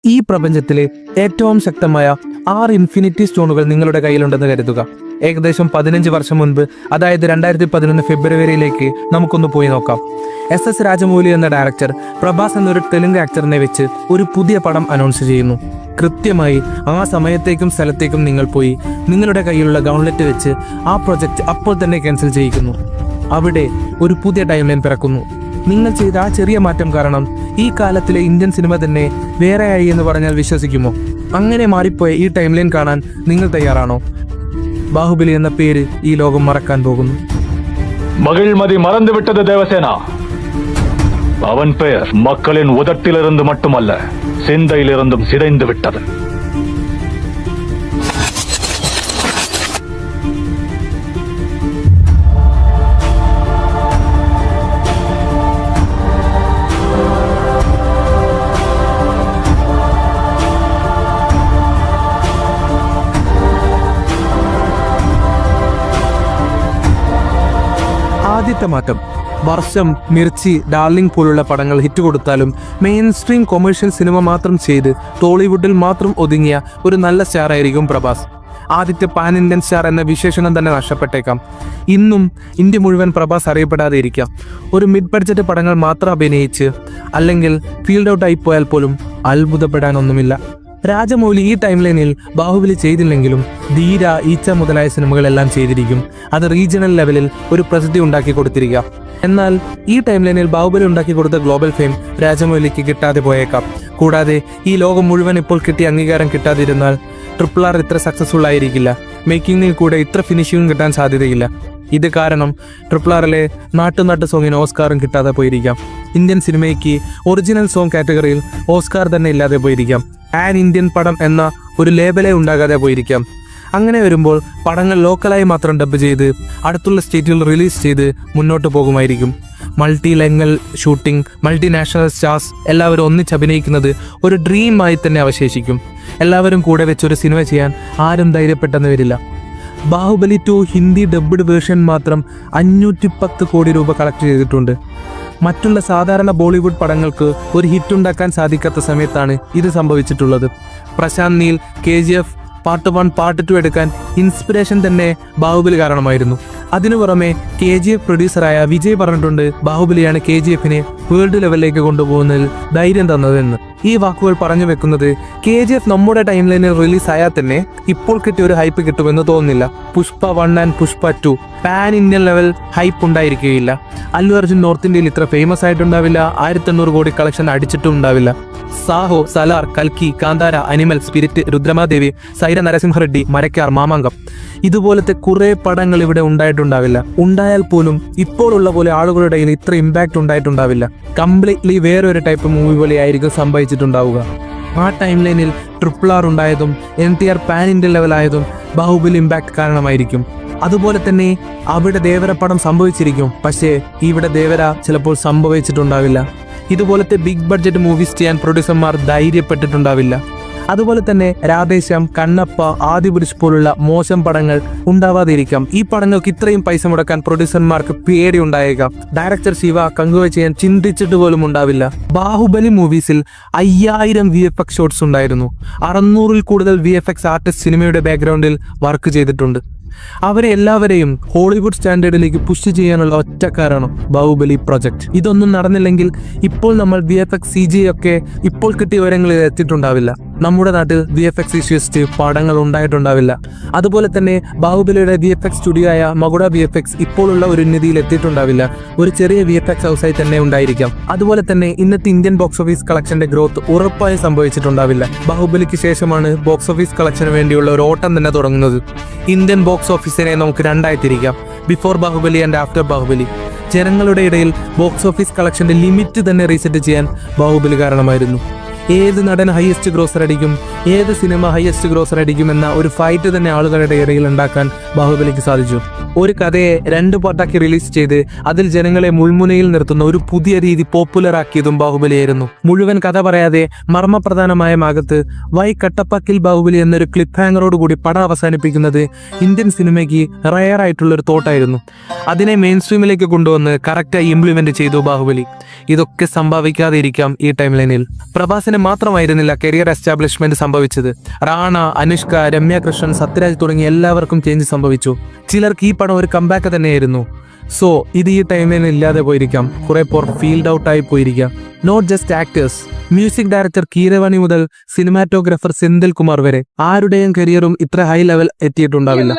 ഈ പ്രപഞ്ചത്തിലെ ഏറ്റവും ശക്തമായ 6 ഇൻഫിനിറ്റി സ്റ്റോണുകൾ നിങ്ങളുടെ കയ്യിലുണ്ടെന്ന് കരുതുക. ഏകദേശം 15 വർഷം മുൻപ്, അതായത് 2011 ഫെബ്രുവരിയിലേക്ക് നമുക്കൊന്ന് പോയി നോക്കാം. SS രാജമൗലി എന്ന ഡയറക്ടർ പ്രഭാസ് എന്നൊരു തെലുങ്ക് ആക്ടറിനെ വെച്ച് ഒരു പുതിയ പടം അനൗൺസ് ചെയ്യുന്നു. കൃത്യമായി ആ സമയത്തേക്കും സ്ഥലത്തേക്കും നിങ്ങൾ പോയി നിങ്ങളുടെ കയ്യിലുള്ള ഗൗൺലെറ്റ് വെച്ച് ആ പ്രൊജക്റ്റ് അപ്പോൾ തന്നെ ക്യാൻസൽ ചെയ്യിക്കുന്നു. അവിടെ ഒരു പുതിയ ടൈം ലൈൻ പിറക്കുന്നു. നിങ്ങൾ ചെയ്ത ആ ചെറിയ മാറ്റം കാരണം ഈ കാലത്തിലെ ഇന്ത്യൻ സിനിമ തന്നെ വേറെയായി എന്ന് പറഞ്ഞാൽ വിശ്വസിക്കുമോ? അങ്ങനെ മാറിപ്പോയ ഈ ടൈം ലൈൻ കാണാൻ നിങ്ങൾ തയ്യാറാണോ? ബാഹുബലി എന്ന പേര് ഈ ലോകം മറക്കാൻ പോകുന്നു. மகிழ்மதி மறந்து விட்டது தேவசேனா. அவன் பெயர் மக்களின் உதட்டிலிருந்து மட்டுமல்ல, சிந்தையிலிருந்தும் சிதைந்து விட்டது. ആദ്യത്തെ മാറ്റം. വർഷം, മിർച്ചി, ഡാർലിംഗ് പോലുള്ള പടങ്ങൾ ഹിറ്റ് കൊടുത്താലും മെയിൻ സ്ട്രീം കൊമേഴ്ഷ്യൽ സിനിമ മാത്രം ചെയ്ത് ടോളിവുഡിൽ മാത്രം ഒതുങ്ങിയ ഒരു നല്ല സ്റ്റാർ ആയിരിക്കും പ്രഭാസ്. ആദ്യത്തെ പാൻ ഇന്ത്യൻ സ്റ്റാർ എന്ന വിശേഷണം തന്നെ നഷ്ടപ്പെട്ടേക്കാം. ഇന്നും ഇന്ത്യ മുഴുവൻ പ്രഭാസ് അറിയപ്പെടാതെ ഇരിക്കാം. ഒരു മിഡ് ബഡ്ജറ്റ് പടങ്ങൾ മാത്രം അഭിനയിച്ച് അല്ലെങ്കിൽ ഫീൽഡ് ഔട്ട് ആയി പോയാൽ പോലും അത്ഭുതപ്പെടാനൊന്നുമില്ല. രാജമൗലി ഈ ടൈം ലൈനിൽ ബാഹുബലി ചെയ്തില്ലെങ്കിലും ധീര, ഈച്ച മുതലായ സിനിമകളെല്ലാം ചെയ്തിരിക്കും. അത് റീജിയണൽ ലെവലിൽ ഒരു പ്രസിദ്ധി ഉണ്ടാക്കി കൊടുത്തിരിക്കാം. എന്നാൽ ഈ ടൈം ലൈനിൽ ബാഹുബലി ഉണ്ടാക്കി കൊടുത്ത ഗ്ലോബൽ ഫെയിം രാജമൗലിക്ക് കിട്ടാതെ പോയേക്കാം. കൂടാതെ ഈ ലോകം മുഴുവൻ ഇപ്പോൾ കിട്ടിയ അംഗീകാരം കിട്ടാതിരുന്നാൽ RRR ഇത്ര സക്സസ്ഫുൾ ആയിരിക്കില്ല. മേക്കിങ്ങിൽ കൂടെ ഇത്ര ഫിനിഷിംഗും കിട്ടാൻ സാധ്യതയില്ല. ഇത് കാരണം RRRലെ നാട്ടു സോങ്ങിന് ഓസ്കാറും കിട്ടാതെ പോയിരിക്കാം. ഇന്ത്യൻ സിനിമയ്ക്ക് ഒറിജിനൽ സോങ് കാറ്റഗറിയിൽ ഓസ്കാർ തന്നെ ഇല്ലാതെ പോയിരിക്കാം. ആൻ ഇന്ത്യൻ പടം എന്ന ഒരു ലേബലേ ഉണ്ടാകാതെ പോയിരിക്കാം. അങ്ങനെ വരുമ്പോൾ പടങ്ങൾ ലോക്കലായി മാത്രം ഡബ് ചെയ്ത് അടുത്തുള്ള സ്റ്റേറ്റുകൾ റിലീസ് ചെയ്ത് മുന്നോട്ട് പോകുമായിരിക്കും. Multi language shooting, multinational stars എല്ലാവരും ഒന്നിച്ച് അഭിനയിക്കുന്നത് ഒരു ഡ്രീമായി തന്നെ അവശേഷിക്കും. എല്ലാവരും കൂടെ വെച്ചൊരു സിനിമ ചെയ്യാൻ ആരും ധൈര്യപ്പെട്ടെന്ന് വരില്ല. ബാഹുബലി 2 ഹിന്ദി ഡബ്ഡ് വേർഷൻ മാത്രം 510 കോടി രൂപ കളക്ട് ചെയ്തിട്ടുണ്ട്. മറ്റുള്ള സാധാരണ ബോളിവുഡ് പടങ്ങൾക്ക് ഒരു ഹിറ്റ് ഉണ്ടാക്കാൻ സാധിക്കാത്ത സമയത്താണ് ഇത് സംഭവിച്ചിട്ടുള്ളത്. Prashanth Neel KGF part 1, part 2 എടുക്കാൻ ഇൻസ്പിറേഷൻ തന്നെ ബാഹുബലി കാരണമായിരുന്നു. അതിനു പുറമെ KGF പ്രൊഡ്യൂസറായ വിജയ് പറഞ്ഞിട്ടുണ്ട് ബാഹുബലിയാണ് KGFനെ വേൾഡ് ലെവലിലേക്ക് കൊണ്ടുപോകുന്നതിൽ ധൈര്യം തന്നതെന്ന്. ഈ വാക്കുകൾ പറഞ്ഞു വെക്കുന്നത് KGF നമ്മുടെ ടൈം ലൈനിൽ റിലീസ് ആയാൽ തന്നെ ഇപ്പോൾ കിട്ടിയ ഒരു ഹൈപ്പ് കിട്ടുമെന്ന് തോന്നുന്നില്ല. Pushpa 1 and Pushpa 2 pan Indian level hype ഉണ്ടായിരിക്കുകയില്ല. അല്ലു അർജുൻ നോർത്ത് ഇന്ത്യയിൽ ഇത്ര ഫേമസ് ആയിട്ടുണ്ടാവില്ല. 1800 കോടി കളക്ഷൻ അടിച്ചിട്ടും ഉണ്ടാവില്ല. സാഹോ, സലാർ, കൽക്കി, കാന്താര, അനിമൽ, സ്പിരിറ്റ്, രുദ്രമാദേവി, സൈര നരസിംഹറെഡ്ഡി, മരക്കാർ, മാമാങ്കം ഇതുപോലത്തെ കുറെ പടങ്ങൾ ഇവിടെ ഉണ്ടായിട്ടുണ്ടാവില്ല. ഉണ്ടായാൽ പോലും ഇപ്പോഴുള്ള പോലെ ആളുകളുടെ കയ്യിൽ ഇത്ര ഇമ്പാക്ട് ഉണ്ടായിട്ടുണ്ടാവില്ല. കംപ്ലീറ്റ്ലി വേറൊരു ടൈപ്പ് മൂവി പോലെ ആയിരിക്കും സംഭവിച്ചിട്ടുണ്ടാവുക. ആ ടൈം ലൈനിൽ RRR ഉണ്ടായതും NTR പാൻ ഇന്ത്യൻ ലെവലായതും ബാഹുബലി ഇമ്പാക്ട് കാരണമായിരിക്കും. അതുപോലെ തന്നെ അവിടെ ദേവര പടം സംഭവിച്ചിരിക്കും, പക്ഷേ ഇവിടെ ദേവര ചിലപ്പോൾ സംഭവിച്ചിട്ടുണ്ടാവില്ല. ഇതുപോലത്തെ ബിഗ് ബഡ്ജറ്റ് മൂവീസ് ചെയ്യാൻ പ്രൊഡ്യൂസർമാർ ധൈര്യപ്പെട്ടിട്ടുണ്ടാവില്ല. അതുപോലെ തന്നെ രാധേശ്യാം, കണ്ണപ്പ, ആദിപുരുഷ് പോലുള്ള മോശം പടങ്ങൾ ഉണ്ടാവാതിരിക്കാം. ഈ പടങ്ങൾക്ക് ഇത്രയും പൈസ മുടക്കാൻ പ്രൊഡ്യൂസർമാർക്ക് പേടി ഉണ്ടായേക്കാം. ഡയറക്ടർ ശിവ കങ്കുവ ചെയ്യാൻ ചിന്തിച്ചിട്ട് പോലും ഉണ്ടാവില്ല. ബാഹുബലി മൂവീസിൽ 5000 VFX ഷോട്ട്സ് ഉണ്ടായിരുന്നു. 600-ൽ കൂടുതൽ VFX ആർട്ടിസ്റ്റ് സിനിമയുടെ ബാക്ക്ഗ്രൗണ്ടിൽ വർക്ക് ചെയ്തിട്ടുണ്ട്. അവരെ എല്ലാവരെയും ഹോളിവുഡ് സ്റ്റാൻഡേർഡിലേക്ക് പുഷ് ചെയ്യാനുള്ള ഒറ്റക്കാരാണ് ബാഹുബലി പ്രൊജക്ട്. ഇതൊന്നും നടന്നില്ലെങ്കിൽ ഇപ്പോൾ നമ്മൾ VFX CGI ഒക്കെ ഇപ്പോൾ കിട്ടിയ വിവരങ്ങളിൽ എത്തിയിട്ടുണ്ടാവില്ല. നമ്മുടെ നാട്ടിൽ VFX ഇഷ്യൂസ്റ്റ് പടങ്ങൾ ഉണ്ടായിട്ടുണ്ടാവില്ല. അതുപോലെ തന്നെ ബാഹുബലിയുടെ VFX സ്റ്റുഡിയോ ആയ മകുട VFX ഇപ്പോഴുള്ള ഒരു ഉന്നതിയിൽ എത്തിയിട്ടുണ്ടാവില്ല. ഒരു ചെറിയ VFX ഹൗസായി തന്നെ ഉണ്ടായിരിക്കാം. അതുപോലെ തന്നെ ഇന്നത്തെ ഇന്ത്യൻ ബോക്സ് ഓഫീസ് കളക്ഷന്റെ ഗ്രോത്ത് ഉറപ്പായും സംഭവിച്ചിട്ടുണ്ടാവില്ല. ബാഹുബലിക്ക് ശേഷമാണ് ബോക്സ് ഓഫീസ് കളക്ഷന് വേണ്ടിയുള്ള ഒരു ഓട്ടം തന്നെ തുടങ്ങുന്നത്. ഇന്ത്യൻ ബോക്സ് ഓഫീസിനെ നമുക്ക് രണ്ടായി തിരിക്കാം: before Baahubali and after Baahubali. ജനങ്ങളുടെ ഇടയിൽ ബോക്സ് ഓഫീസ് കളക്ഷന്റെ ലിമിറ്റ് തന്നെ റീസെറ്റ് ചെയ്യാൻ ബാഹുബലി കാരണമായിരുന്നു. ഏത് നടൻ ഹയസ്റ്റ് ഗ്രോസർ അടിക്കും, ഏത് സിനിമ ഹയസ്റ്റ് ഗ്രോസർ അടിക്കും എന്ന ഒരു ഫൈറ്റ് തന്നെ ആളുകളുടെ ഇടയിൽ ഉണ്ടാക്കാൻ ബാഹുബലിക്ക് സാധിച്ചു. ഒരു കഥയെ 2 പാർട്ടാക്കി റിലീസ് ചെയ്ത് അതിൽ ജനങ്ങളെ മുൾമുനയിൽ നിർത്തുന്ന ഒരു പുതിയ രീതി പോപ്പുലർ ആക്കിയതും ബാഹുബലിയായിരുന്നു. മുഴുവൻ കഥ പറയാതെ മർമ്മപ്രധാനമായ ഭാഗത്ത് വൈ കട്ടപ്പ കിൽ ബാഹുബലി എന്നൊരു ക്ലിപ്പ് ഹാങ്ങറോട് കൂടി പടം അവസാനിപ്പിക്കുന്നത് ഇന്ത്യൻ സിനിമയ്ക്ക് റയർ ആയിട്ടുള്ളൊരു തോട്ടായിരുന്നു. അതിനെ മെയിൻ സ്ട്രീമിലേക്ക് കൊണ്ടുവന്ന് കറക്റ്റായി ഇംപ്ലിമെന്റ് ചെയ്തു ബാഹുബലി. ഇതൊക്കെ സംഭവിക്കാതെ ഇരിക്കാം ഈ ടൈം ലൈനിൽ. പ്രഭാസിനെ മാത്രമായിരുന്നില്ല കരിയർ എസ്റ്റാബ്ലിഷ്മെന്റ് സംഭവിച്ചത്. റാണ, അനുഷ്ക, രമ്യ കൃഷ്ണൻ, സത്യരാജ് തുടങ്ങി എല്ലാവർക്കും ചേഞ്ച് സംഭവിച്ചു. ചിലർക്ക് ഈ പടം ഒരു കംബാക്ക് തന്നെയായിരുന്നു. സോ ഇത് ഈ ടൈമിൽ ഇല്ലാതെ പോയിരിക്കാം. കുറെ പേർ ഫീൽഡ് ഔട്ട് ആയി പോയിരിക്കാം. Not just actors, music director Keeravani മുതൽ സിനിമാറ്റോഗ്രാഫർ സെന്തിൽ കുമാർ വരെ ആരുടെയും കരിയറും ഇത്ര ഹൈ ലെവൽ എത്തിയിട്ടുണ്ടാവില്ല.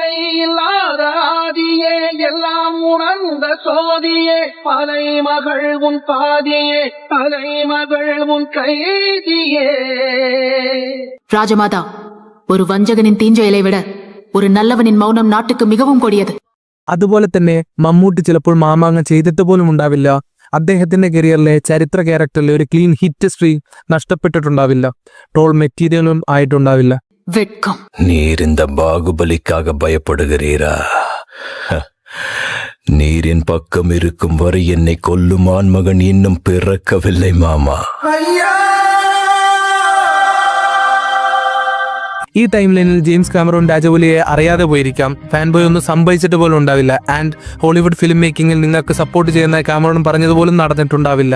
எல்லாம் உணர்ந்த சோதியே பலைமகள் உன் பாதியே பலைமகள் உன் கைதியே. ராஜமாதா, ஒரு வஞ்சகனின் தீஞ்செயலை விட ஒரு நல்லவனின் மௌனம் நாட்டுக்கு மிகவும் கொடியது. അതുപോലെ തന്നെ മമ്മൂട്ടി ചിലപ്പോൾ മാമാങ്ങ ചെയ്തിട്ട് പോലും ഉണ്ടാവില്ല. അദ്ദേഹത്തിന്റെ കരിയറിലെ ചരിത്ര ക്യാരക്ടറിലെ ഒരു ക്ലീൻ ഹിറ്റ് ഹിസ്റ്ററി നഷ്ടപ്പെട്ടിട്ടുണ്ടാവില്ല. ട്രോൾ മെറ്റീരിയലും ആയിട്ടുണ്ടാവില്ല. வெட்கம். நீர் இந்த பாகுபலிக்காக பயப்படுகிறீரா? நீரின் பக்கம் இருக்கும் வரை என்னை கொல்லும் ஆண்மகன் இன்னும் பிறக்கவில்லை மாமா. ഈ ടൈം ലൈനിൽ ജെയിംസ് കാമറൂൺ രാജമൗലിയെ അറിയാതെ പോയിരിക്കാം. ഫാൻ ബോയ് ഒന്നും സംഭവിച്ചിട്ട് പോലും ഉണ്ടാവില്ല. ആൻഡ് ഹോളിവുഡ് ഫിലിം മേക്കിങ്ങിൽ നിങ്ങൾക്ക് സപ്പോർട്ട് ചെയ്യുന്ന കാമറൂൺ പറഞ്ഞതുപോലും നടന്നിട്ടുണ്ടാവില്ല.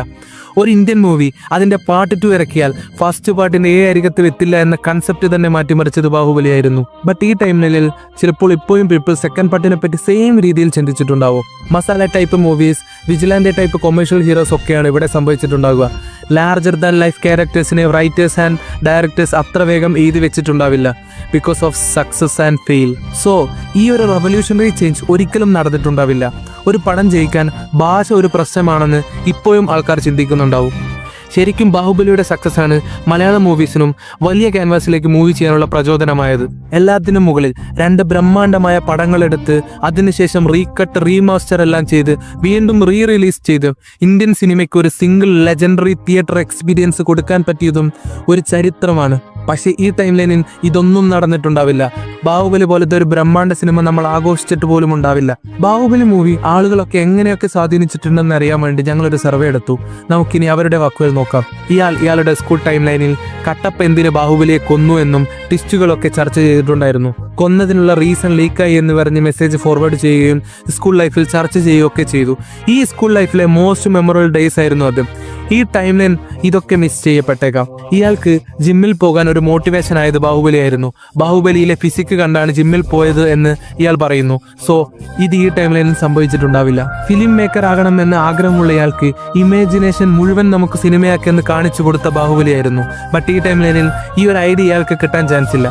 ഒരു ഇന്ത്യൻ മൂവി അതിന്റെ പാർട്ട് 2 ഇറക്കിയാൽ ഫസ്റ്റ് പാർട്ടിന്റെ അരികത്തിൽ എത്തില്ല എന്ന കൺസെപ്റ്റ് തന്നെ മാറ്റിമറിച്ചത് ബാഹുബലിയായിരുന്നു. ബട്ട് ഈ ടൈം ലൈനിൽ ചിലപ്പോൾ ഇപ്പോഴും പീപ്പിൾ സെക്കൻഡ് പാർട്ടിനെ പറ്റി സെയിം രീതിയിൽ ചിന്തിച്ചിട്ടുണ്ടാവും. Masala type movies, vigilante type commercial heroes ഒക്കെയാണ് ഇവിടെ സംഭവിച്ചിട്ടുണ്ടാവുക. ലാർജർ ദാൻ ലൈഫ് ക്യാരക്ടേഴ്സിനെ റൈറ്റേഴ്സ് ആൻഡ് ഡയറക്ടേഴ്സ് അത്ര വേഗം എഴുതി വെച്ചിട്ടുണ്ടാവില്ല. Because of success and fail. So ഈ ഒരു റവല്യൂഷണറി ചേഞ്ച് ഒരിക്കലും നടന്നിട്ടുണ്ടാവില്ല. ഒരു പടം ജയിക്കാൻ ഭാഷ ഒരു പ്രശ്നമാണെന്ന് ഇപ്പോഴും ആൾക്കാർ ചിന്തിക്കുന്നുണ്ടാവും. ശരിക്കും ബാഹുബലിയുടെ സക്സസ് ആണ് മലയാളം മൂവീസിനും വലിയ ക്യാൻവാസിലേക്ക് മൂവി ചെയ്യാനുള്ള പ്രചോദനമായത്. എല്ലാത്തിനും മുകളിൽ 2 ബ്രഹ്മാണ്ഡമായ പടങ്ങളെടുത്ത് അതിനുശേഷം റീകട്ട്, റീമാസ്റ്റർ എല്ലാം ചെയ്ത് വീണ്ടും റിലീസ് ചെയ്ത് ഇന്ത്യൻ സിനിമയ്ക്ക് ഒരു സിംഗിൾ ലെജൻഡറി തിയേറ്റർ എക്സ്പീരിയൻസ് കൊടുക്കാൻ പറ്റിയതും ഒരു ചരിത്രമാണ്. പക്ഷേ ഈ ടൈം ലൈനിൽ ഇതൊന്നും നടന്നിട്ടുണ്ടാവില്ല. ബാഹുബലി പോലത്തെ ഒരു ബ്രഹ്മാണ്ഡ സിനിമ നമ്മൾ ആഘോഷിച്ചിട്ട് പോലും ഉണ്ടാവില്ല. ബാഹുബലി മൂവി ആളുകളൊക്കെ എങ്ങനെയൊക്കെ സ്വാധീനിച്ചിട്ടുണ്ടെന്ന് അറിയാൻ വേണ്ടി ഞങ്ങളൊരു സർവേ എടുത്തു. നമുക്കിനി അവരുടെ വാക്കുകൾ നോക്കാം. ഇയാളുടെ സ്കൂൾ ടൈം ലൈനിൽ കട്ടപ്പ എന്തിന് ബാഹുബലിയെ കൊന്നു എന്നും ട്വിസ്റ്റുകളൊക്കെ ചർച്ച ചെയ്തിട്ടുണ്ടായിരുന്നു. കൊന്നതിനുള്ള റീസൺ ലീക്കായി എന്ന് പറഞ്ഞ് മെസ്സേജ് ഫോർവേഡ് ചെയ്യുകയും സ്കൂൾ ലൈഫിൽ ചർച്ച ചെയ്യുകയൊക്കെ ചെയ്തു. ഈ സ്കൂൾ ലൈഫിലെ മോസ്റ്റ് മെമ്മറബിൾ ഡേയ്സ് ആയിരുന്നു അത്. ഈ ടൈം ലൈൻ ഇതൊക്കെ മിസ് ചെയ്യപ്പെട്ടേക്കാം. ഇയാൾക്ക് ജിമ്മിൽ പോകാൻ ഒരു മോട്ടിവേഷൻ ആയത് ബാഹുബലിയായിരുന്നു. ബാഹുബലിയിലെ ഫിസിക്ക് കണ്ടാണ് ജിമ്മിൽ പോയത് എന്ന് ഇയാൾ പറയുന്നു. സോ ഇത് ഈ ടൈം ലൈനിൽ സംഭവിച്ചിട്ടുണ്ടാവില്ല. ഫിലിം മേക്കർ ആകണം എന്ന ആഗ്രഹമുള്ള ഇയാൾക്ക് ഇമാജിനേഷൻ മുഴുവൻ നമുക്ക് സിനിമയാക്കിയെന്ന് കാണിച്ചു കൊടുത്ത ബാഹുബലിയായിരുന്നു. ബട്ട് ഈ ടൈം ലൈനിൽ ഈ ഒരു ഐഡിയ ഇയാൾക്ക് കിട്ടാൻ ചാൻസ് ഇല്ല.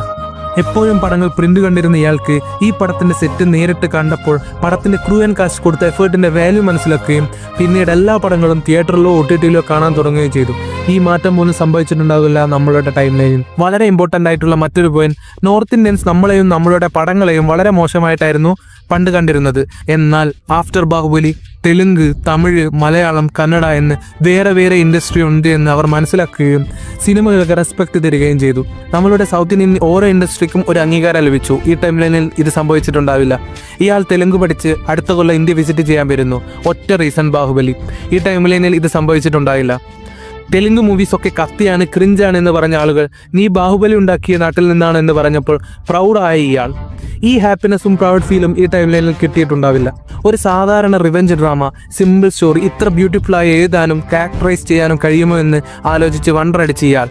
എപ്പോഴും പടങ്ങൾ പ്രിന്റ് കണ്ടിരുന്ന ഇയാൾക്ക് ഈ പടത്തിന്റെ സെറ്റ് നേരിട്ട് കണ്ടപ്പോൾ പടത്തിന്റെ ക്രൂ ആൻഡ് കാസ്റ്റ് കൊടുത്ത എഫേർട്ടിന്റെ വാല്യൂ മനസ്സിലാക്കുകയും പിന്നീട് എല്ലാ പടങ്ങളും തിയേറ്ററിലോ OTT-ലോ കാണാൻ തുടങ്ങുകയും ചെയ്തു. ഈ മാറ്റം പോലും സംഭവിച്ചിട്ടുണ്ടാവില്ല നമ്മളുടെ ടൈം ലൈനിൽ. വളരെ ഇമ്പോർട്ടൻ്റ് ആയിട്ടുള്ള മറ്റൊരു പോയിന്റ്, നോർത്ത് ഇന്ത്യൻസ് നമ്മളെയും നമ്മളുടെ പടങ്ങളെയും വളരെ മോശമായിട്ടായിരുന്നു പണ്ട് കണ്ടിരുന്നത്. എന്നാൽ ആഫ്റ്റർ ബാഹുബലി തെലുങ്ക്, തമിഴ്, മലയാളം, കന്നഡ എന്ന് വേറെ ഇൻഡസ്ട്രി ഉണ്ട് എന്ന് അവർ മനസ്സിലാക്കുകയും സിനിമകൾക്ക് റെസ്പെക്ട് തരികയും ചെയ്തു. നമ്മളുടെ സൗത്ത് ഇന്ത്യൻ ഓരോ ഇൻഡസ്ട്രിക്കും ഒരു അംഗീകാരം ലഭിച്ചു. ഈ ടൈം ലൈനിൽ ഇത് സംഭവിച്ചിട്ടുണ്ടാവില്ല. ഇയാൾ തെലുങ്ക് പഠിച്ച് അടുത്ത കൊല്ലം ഇന്ത്യ വിസിറ്റ് ചെയ്യാൻ വരുന്നു. ഒറ്റ റീസൺ, ബാഹുബലി. ഈ ടൈം ലൈനിൽ ഇത് സംഭവിച്ചിട്ടുണ്ടാവില്ല. തെലുങ്ക് മൂവീസൊക്കെ കത്തിയാണ്, ക്രിഞ്ചാണ് എന്ന് പറഞ്ഞ ആളുകൾ നീ ബാഹുബലി ഉണ്ടാക്കിയ നാട്ടിൽ നിന്നാണ് എന്ന് പറഞ്ഞപ്പോൾ പ്രൗഡായ ഇയാൾ. ഈ ഹാപ്പിനെസ്സും പ്രൗഡ് ഫീലും ഈ ടൈം ലൈനിൽ കിട്ടിയിട്ടുണ്ടാവില്ല. ഒരു സാധാരണ റിവെഞ്ച് ഡ്രാമ, സിമ്പിൾ സ്റ്റോറി ഇത്ര ബ്യൂട്ടിഫുള്ളായി എഴുതാനും ക്യാരക്ടറൈസ് ചെയ്യാനും കഴിയുമോ എന്ന് ആലോചിച്ച് വണ്ടറടിച്ച് ഇയാൾ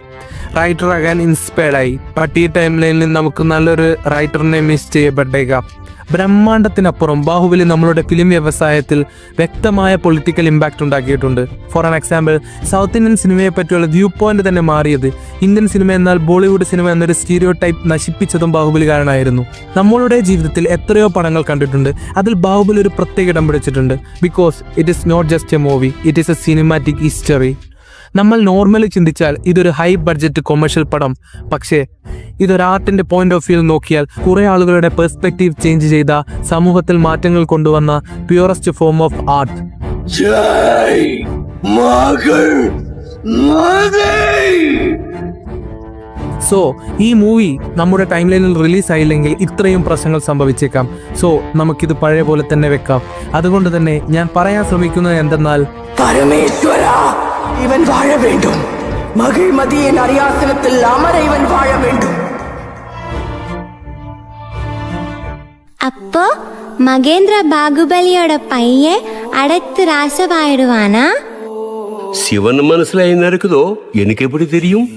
റൈറ്റർ ആകാൻ ഇൻസ്പയർഡായി. ബട്ട് ഈ ടൈം ലൈനിൽ നമുക്ക് നല്ലൊരു റൈറ്ററിനെ മിസ് ചെയ്യപ്പെട്ടേക്കാം. ബ്രഹ്മാണ്ഡത്തിനപ്പുറം ബാഹുബലി നമ്മളുടെ ഫിലിം വ്യവസായത്തിൽ വ്യക്തമായ പൊളിറ്റിക്കൽ ഇമ്പാക്റ്റ് ഉണ്ടാക്കിയിട്ടുണ്ട്. For an example, south Indian സിനിമയെ പറ്റിയുള്ള വ്യൂ പോയിന്റ് തന്നെ മാറിയത്. ഇന്ത്യൻ സിനിമ എന്നാൽ ബോളിവുഡ് സിനിമ എന്നൊരു സ്റ്റീരിയോ ടൈപ്പ് നശിപ്പിച്ചതും ബാഹുബലി കാരണമായിരുന്നു. നമ്മളുടെ ജീവിതത്തിൽ എത്രയോ പടങ്ങൾ കണ്ടിട്ടുണ്ട്, അതിൽ ബാഹുബലി ഒരു പ്രത്യേക ഇടം പിടിച്ചിട്ടുണ്ട്. Because it is not just a movie, it is a cinematic history. നമ്മൾ നോർമലി ചിന്തിച്ചാൽ ഇതൊരു ഹൈ ബഡ്ജറ്റ് കൊമേഴ്ഷ്യൽ പടം. പക്ഷേ ഇതൊരു ആർട്ടിന്റെ പോയിന്റ് ഓഫ് വ്യൂ നോക്കിയാൽ കുറെ ആളുകളുടെ പെർസ്പെക്റ്റീവ് ചേഞ്ച് ചെയ്ത, സമൂഹത്തിൽ മാറ്റങ്ങൾ കൊണ്ടുവന്ന purest form of art. So ഈ മൂവി നമ്മുടെ ടൈം ലൈനിൽ റിലീസ് ആയില്ലെങ്കിൽ ഇത്രയും പ്രശ്നങ്ങൾ സംഭവിച്ചേക്കാം. സോ നമുക്കിത് പഴയ പോലെ തന്നെ വെക്കാം. അതുകൊണ്ട് തന്നെ ഞാൻ പറയാൻ ശ്രമിക്കുന്നത് എന്തെന്നാൽ, പരമേശ്വര, ഇവൻ വാഴ വേണ്ടും. മഹിഴ്മതിயின் அரியாசனத்தில் அமர இவன் வாழ வேண்டும். அப்போ மகேந்திர பாகுபலியோட பையன் அடுத்து ராசவாயிடுவானா? சிவன் மனசுல என்ன இருக்குதோ எனக்கு எப்படி தெரியும்?